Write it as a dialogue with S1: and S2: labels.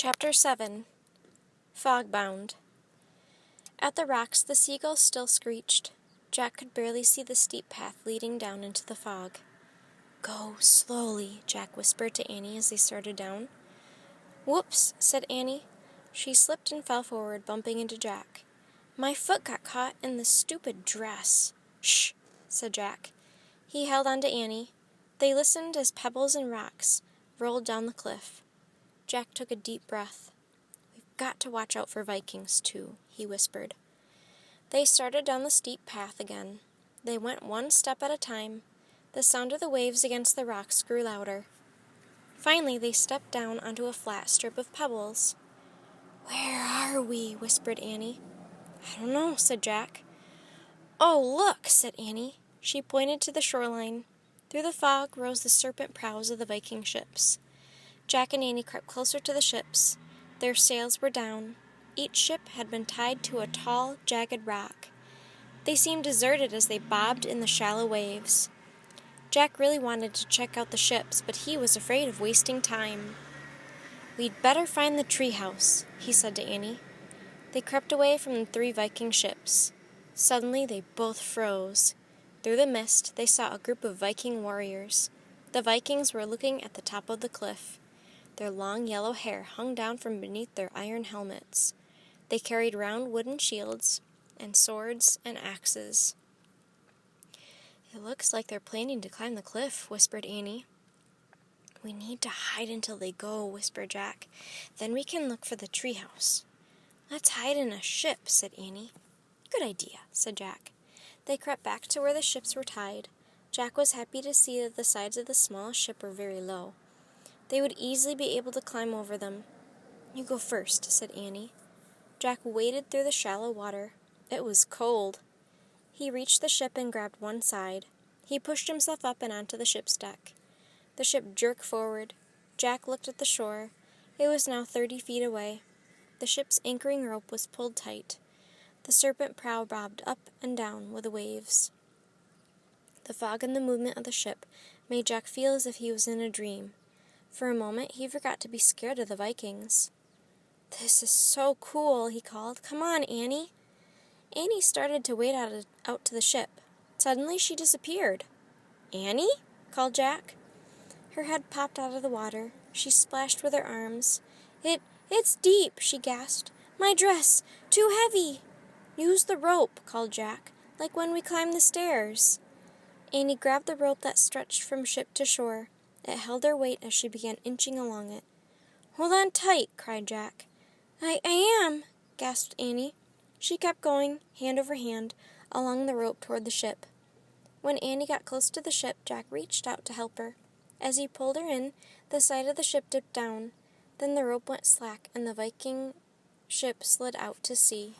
S1: Chapter 7 Fog-Bound. At the rocks the seagulls still screeched. Jack could barely see the steep path leading down into the fog. "Go slowly," Jack whispered to Annie as they started down. "Whoops," said Annie. She slipped and fell forward, bumping into Jack. "My foot got caught in the stupid dress." "Shh," said Jack. He held on to Annie. They listened as pebbles and rocks rolled down the cliff. Jack took a deep breath. "We've got to watch out for Vikings, too," he whispered. They started down the steep path again. They went one step at a time. The sound of the waves against the rocks grew louder. Finally, they stepped down onto a flat strip of pebbles. "Where are we?" whispered Annie. "I don't know," said Jack. "Oh, look," said Annie. She pointed to the shoreline. Through the fog rose the serpent prows of the Viking ships. Jack and Annie crept closer to the ships. Their sails were down. Each ship had been tied to a tall, jagged rock. They seemed deserted as they bobbed in the shallow waves. Jack really wanted to check out the ships, but he was afraid of wasting time. "We'd better find the treehouse," he said to Annie. They crept away from the 3 Viking ships. Suddenly they both froze. Through the mist they saw a group of Viking warriors. The Vikings were looking at the top of the cliff. Their long yellow hair hung down from beneath their iron helmets. They carried round wooden shields and swords and axes. "It looks like they're planning to climb the cliff," whispered Annie. "We need to hide until they go," whispered Jack. "Then we can look for the treehouse." "Let's hide in a ship," said Annie. "Good idea," said Jack. They crept back to where the ships were tied. Jack was happy to see that the sides of the smallest ship were very low. They would easily be able to climb over them. "You go first," said Annie. Jack waded through the shallow water. It was cold. He reached the ship and grabbed one side. He pushed himself up and onto the ship's deck. The ship jerked forward. Jack looked at the shore. It was now 30 feet away. The ship's anchoring rope was pulled tight. The serpent prow bobbed up and down with the waves. The fog and the movement of the ship made Jack feel as if he was in a dream. For a moment he forgot to be scared of the Vikings. "This is so cool," he called. "Come on, Annie." Annie started to wade out to the ship. Suddenly she disappeared. "Annie?" called Jack. Her head popped out of the water. She splashed with her arms. It's deep," she gasped. "My dress! Too heavy!" "Use the rope," called Jack, "like when we climbed the stairs." Annie grabbed the rope that stretched from ship to shore. It held her weight as she began inching along it. "Hold on tight," cried Jack. I am," gasped Annie. She kept going, hand over hand, along the rope toward the ship. When Annie got close to the ship, Jack reached out to help her. As he pulled her in, the side of the ship dipped down. Then the rope went slack, and the Viking ship slid out to sea.